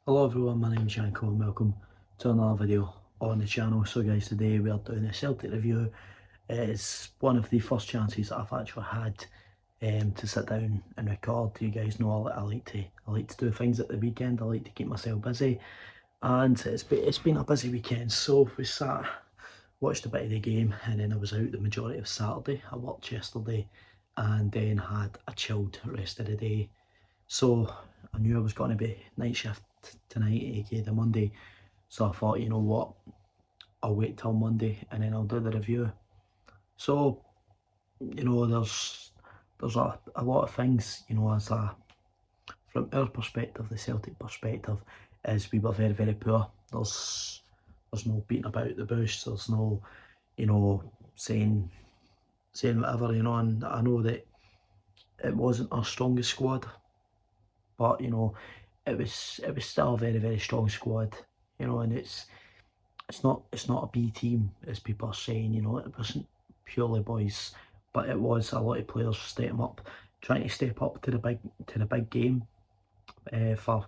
Hello everyone, my name is Janko and welcome to another video on the channel. So guys, today we are doing a Celtic review. It's one of the first chances that I've actually had to sit down and record. You guys know I like to do things at the weekend. I like to keep myself busy, and it's been a busy weekend. So we watched a bit of the game, and then I was out the majority of Saturday. I worked yesterday, and then had a chilled rest of the day. So I knew I was going to be night shift tonight, aka the Monday. So I thought, you know what, I'll wait till Monday and then I'll do the review. So, there's a lot of things, from our perspective, the Celtic perspective, is we were very, very poor. There's no beating about the bush, there's no, saying whatever, and I know that it wasn't our strongest squad, but it was still a very, very strong squad, and it's not a B team as people are saying. It wasn't purely boys, but it was a lot of players trying to step up to the big game. For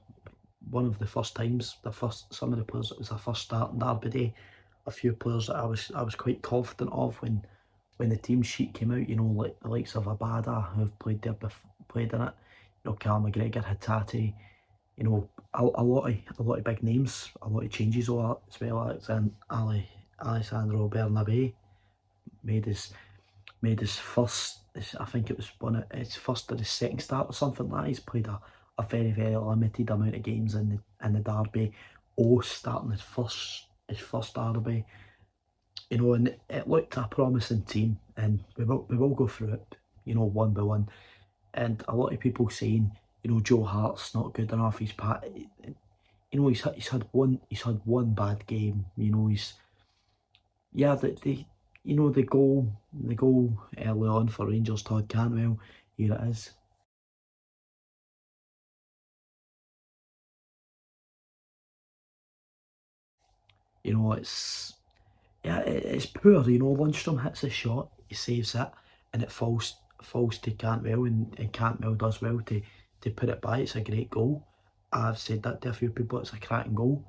one of the first times, some of the players, it was their first start in Derby Day. A few players that I was quite confident of when the team sheet came out. Like the likes of Abada, who've played in it. Cal McGregor, Hatate. A lot of big names, a lot of changes as well. Alessandro Bernabé made his first. I think it was his first or his second start or something like that. He's played a very, very limited amount of games in the derby. Starting his first derby. And it looked a promising team, and we will go through it, one by one. And a lot of people saying, Joe Hart's not good enough. He's had one bad game. The goal early on for Rangers, Todd Cantwell. Here it is. It's it's poor. Lundstrom hits a shot, he saves it, and it falls to Cantwell, and Cantwell does well to put it by. It's a great goal. I've said that to a few people. It's a cracking goal.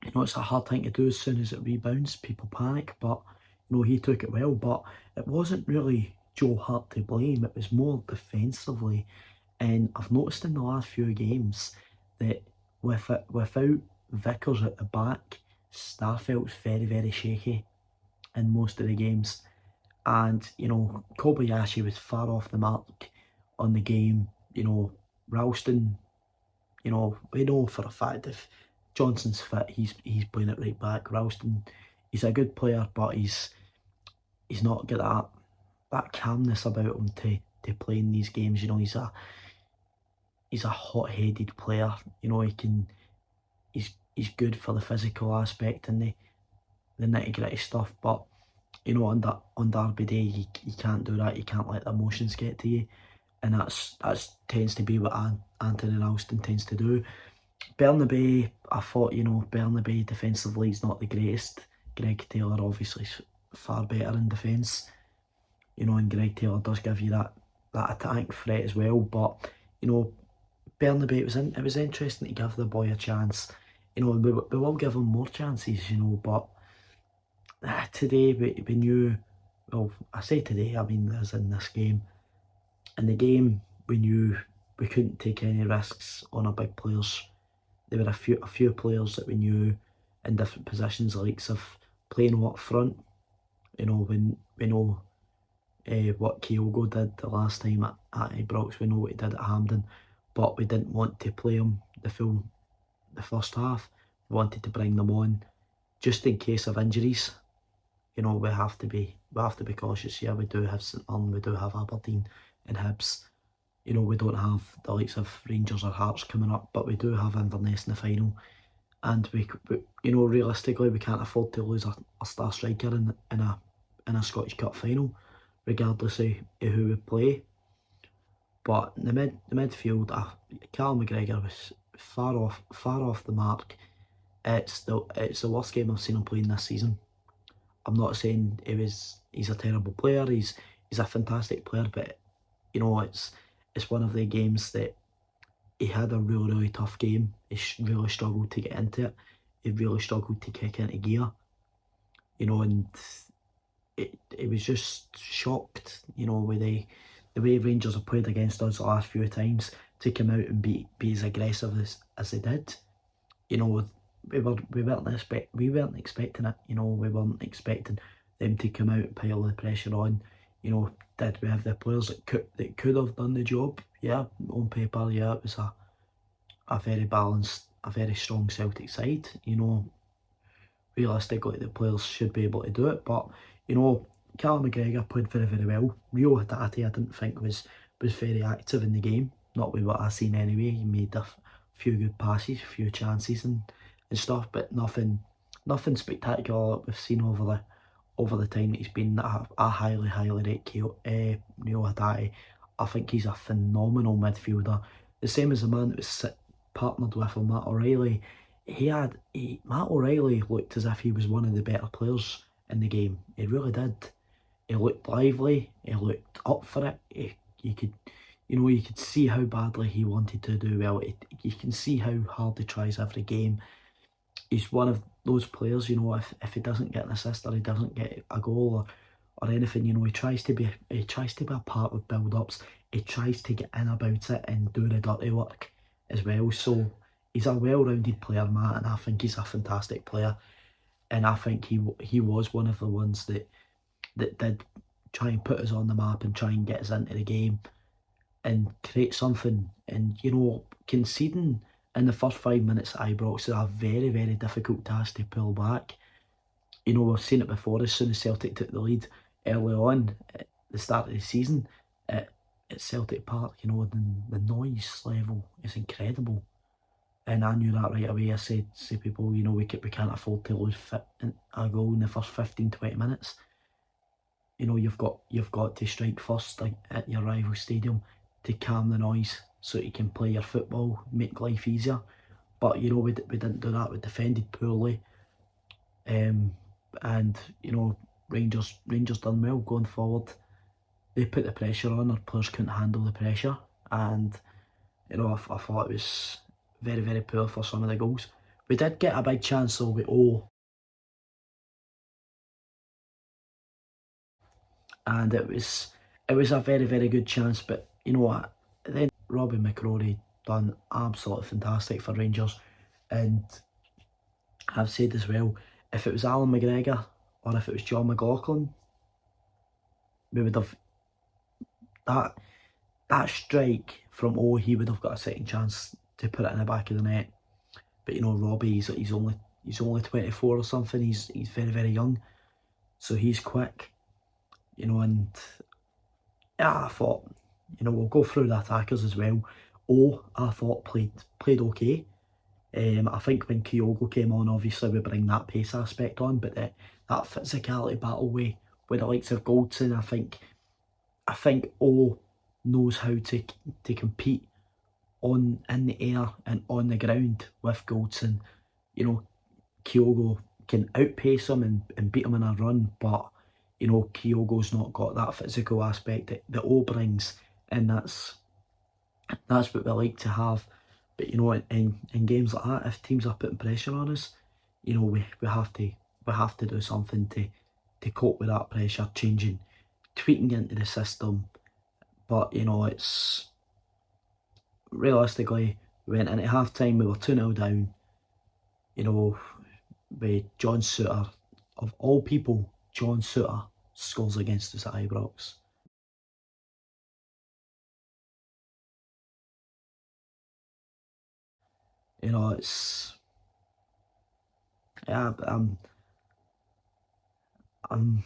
It's a hard thing to do. As soon as it rebounds, people panic, but he took it well. But it wasn't really Joe Hart to blame. It was more defensively, and I've noticed in the last few games that without Vickers at the back, Starfelt's very, very shaky in most of the games. And Kobayashi was far off the mark on the game. Ralston, we know for a fact if Johnson's fit, he's playing it right back. Ralston, he's a good player, but he's not got that calmness about him to play in these games. He's a hot-headed player. He's good for the physical aspect and the nitty-gritty stuff, but on Derby Day you can't do that. You can't let the emotions get to you, and that's tends to be what Anthony Ralston tends to do. Bernabei, I thought, Bernabei defensively is not the greatest. Greg Taylor obviously is far better in defence, and Greg Taylor does give you that attack threat as well. But Bernabei, it was interesting to give the boy a chance. We will give him more chances, but today we knew. Well, I say today, I mean as in this game. In the game, we knew we couldn't take any risks on our big players. There were a few players that we knew in different positions, the likes of playing up front. When we know what Kyogo did the last time at Ibrox, we know what he did at Hampden, but we didn't want to play him the first half. We wanted to bring them on just in case of injuries. We have to be cautious here. We do have St Mirren, we do have Aberdeen and Hibs. We don't have the likes of Rangers or Hearts coming up, but we do have Inverness in the final. And we realistically, we can't afford to lose a star striker in a Scottish Cup final, regardless of who we play. But the midfield, Cal McGregor was far off the mark. It's the worst game I've seen him playing this season. I'm not saying he's a terrible player. He's a fantastic player, but it's one of the games that he had a really tough game. He really struggled to get into it. He really struggled to kick into gear, and it was just shocked, with the way Rangers have played against us the last few times, to come out and be as aggressive as they did. We weren't expecting it. We weren't expecting them to come out and pile the pressure on. Did we have the players that could have done the job? Yeah, on paper, yeah, it was a very balanced, a very strong Celtic side. Realistically, the players should be able to do it, but Callum McGregor played very, very well. Rio Hatate, I didn't think was very active in the game, not with what I seen anyway. He made a few good passes, a few chances and stuff, but nothing spectacular that we've seen over the time that he's been. I highly rate Rio Hatate. I think he's a phenomenal midfielder. The same as the man that was partnered with him, Matt O'Reilly. Matt O'Reilly looked as if he was one of the better players in the game. He really did. He looked lively. He looked up for it. You could see how badly he wanted to do well. You can see how hard he tries every game. He's one of those players. If he doesn't get an assist or he doesn't get a goal or anything, he tries to be a part of build-ups. He tries to get in about it and do the dirty work as well. So he's a well-rounded player, Matt, and I think he's a fantastic player. And I think he was one of the ones that did try and put us on the map and try and get us into the game and create something. And conceding in the first 5 minutes at Ibrox is a very, very difficult task to pull back. We've seen it before. As soon as Celtic took the lead early on at the start of the season at Celtic Park, the noise level is incredible. And I knew that right away. I said to people, we can't afford to lose a goal in the first 15-20 minutes. You've got to strike first, like, at your rival stadium, to calm the noise so you can play your football, make life easier. But we didn't do that. We defended poorly, and Rangers done well going forward. They put the pressure on. Our players couldn't handle the pressure, and I thought it was very, very poor for some of the goals. We did get a big chance though with O, and it was a very, very good chance. But you know what? Then Robbie McCrory done absolutely fantastic for Rangers, and I've said as well, if it was Alan McGregor or if it was John McLaughlin, we would have that strike from O. He would have got a second chance to put it in the back of the net. But Robbie, he's only 24 or something. He's very, very young, so he's quick. And yeah, I thought, we'll go through the attackers as well. I thought played okay. I think when Kyogo came on, obviously we bring that pace aspect on, but that physicality battle with the likes of Goldson, I think O knows how to compete in the air and on the ground with Goldson. Kyogo can outpace him and beat him in a run, but Kyogo's not got that physical aspect that O brings, and that's what we like to have. But in games like that, if teams are putting pressure on us, we have to do something to cope with that pressure, tweaking into the system. But it's realistically, we went into half time, we were 2-0 down. With John Souttar, of all people, John Souttar scores against us at Ibrox. It's yeah, I don't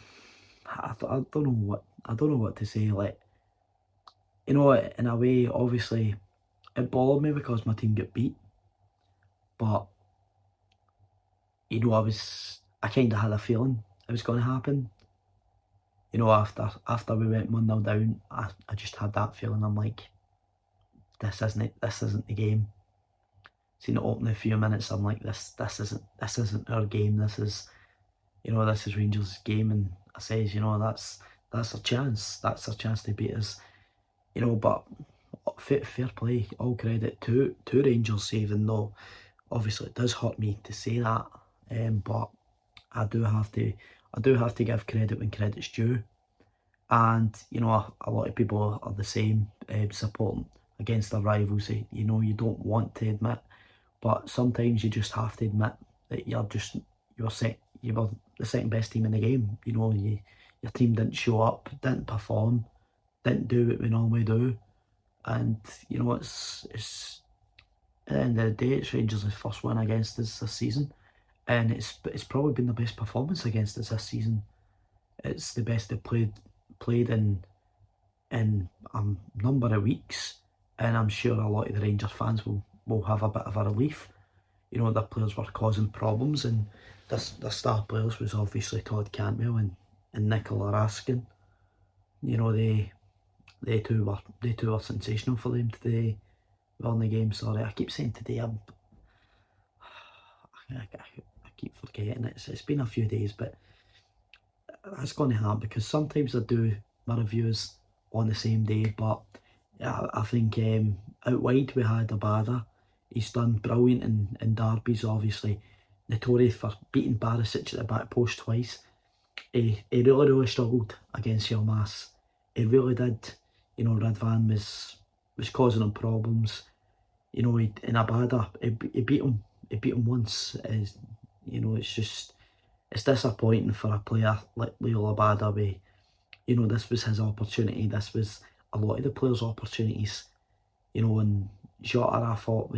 know what to say. Like, in a way, obviously, it bothered me because my team got beat, but I kind of had a feeling it was going to happen. After we went 1-0 down, I just had that feeling. I'm like, this isn't the game. Seen it open a few minutes, I'm like, this isn't our game. This is Rangers' game, and I says, that's a chance. That's a chance to beat us. But fair play, all credit to Rangers, even though obviously it does hurt me to say that, but I do have to give credit when credit's due. And a lot of people are the same, supporting against their rivals. You don't want to admit, but sometimes you just have to admit that you were the second best team in the game. Your team didn't show up, didn't perform, didn't do what we normally do, and it's at the end of the day, it's Rangers' first win against us this season, and it's probably been the best performance against us this season. It's the best they've played in a number of weeks, and I'm sure a lot of the Rangers fans will have a bit of a relief. Their players were causing problems, and the star players was obviously Todd Cantwell and Nicola Raskin. They two were sensational for them today. Won the game. Sorry, I keep saying today. I keep forgetting it's been a few days, but that's going to happen because sometimes I do my reviews on the same day. But I think out wide we had Abada. He's done brilliant in derbies, obviously notorious for beating Barisic at the back post twice. He really struggled against Yilmaz. He really did. Radvan was causing him problems. In Abada, he beat him. He beat him once. It's disappointing for a player like Leo Abada. This was his opportunity. This was a lot of the players' opportunities. And Jota, I thought,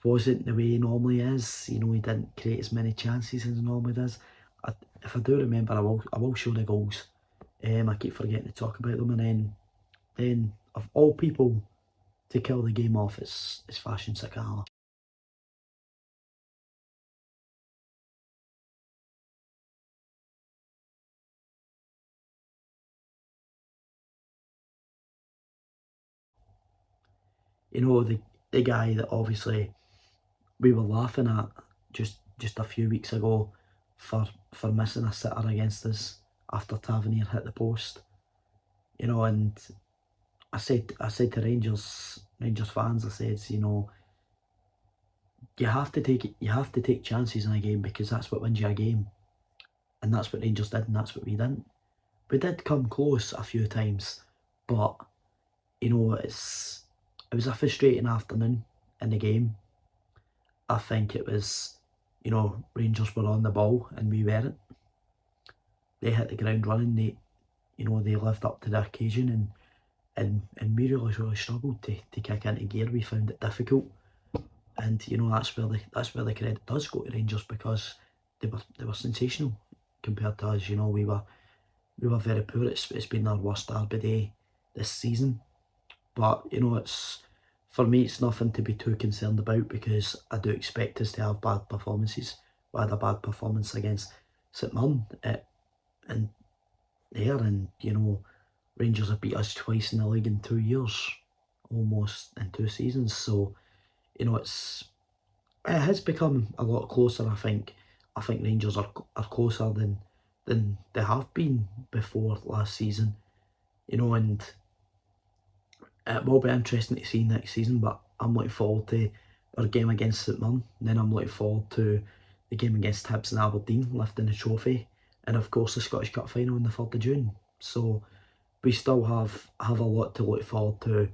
wasn't the way he normally is. He didn't create as many chances as he normally does. If I do remember, I will show the goals. I keep forgetting to talk about them, and then of all people to kill the game off, it's Fashion Sakala. The guy that obviously we were laughing at just a few weeks ago for missing a sitter against us after Tavernier hit the post. And I said to Rangers fans, I said, you have to take chances in a game because that's what wins you a game. And that's what Rangers did, and that's what we didn't. We did come close a few times, but it was a frustrating afternoon in the game. I think it was, Rangers were on the ball and we weren't. They hit the ground running. They lived up to the occasion, and we really struggled to kick into gear. We found it difficult, and that's where the credit does go to Rangers because they were sensational compared to us. We were very poor. It's been our worst derby day this season, but for me it's nothing to be too concerned about because I do expect us to have bad performances. We had a bad performance against St Mirren and Rangers have beat us twice in the league in 2 years, almost in 2 seasons. So it has become a lot closer. I think Rangers are closer than they have been before last season. And it will be interesting to see next season, but I'm looking forward to our game against St Mirren, and then I'm looking forward to the game against Hibs and Aberdeen, lifting the trophy, and of course the Scottish Cup final on the 3rd of June. So we still have a lot to look forward to,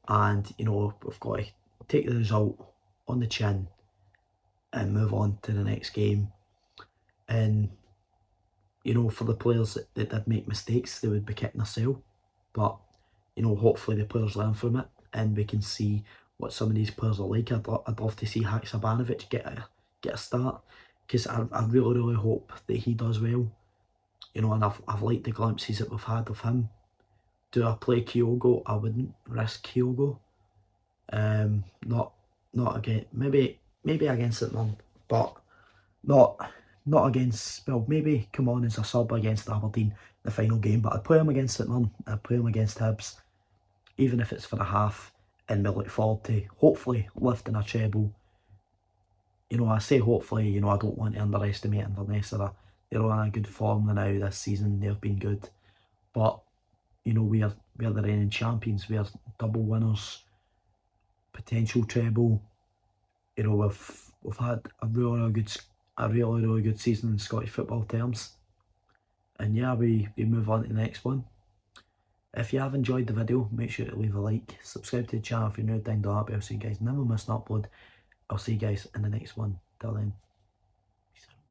and we've got to take the result on the chin and move on to the next game. And for the players that did make mistakes, they would be kicking themselves, but hopefully the players learn from it and we can see what some of these players are like. I'd love to see Haksabanovic get a start because I really hope that he does well. And I've liked the glimpses that we've had of him. Do I play Kyogo? I wouldn't risk Kyogo. Not again. Maybe against it, man, but not against. Well, maybe come on as a sub against Aberdeen the final game. But I'd play him against it, man. I'd play him against Hibs, even if it's for a half. And we look forward to hopefully lifting a treble. I say hopefully. I don't want to underestimate Inverness. They're on a good form now this season. They've been good, but you know, we're the reigning champions, we're double winners, potential treble. You know, we've had a really good season in Scottish football terms. And yeah, we move on to the next one. If you have enjoyed the video, make sure to leave a like, subscribe to the channel if you're new, ding the bell, so you guys never miss an upload. I'll see you guys in the next one. Till then.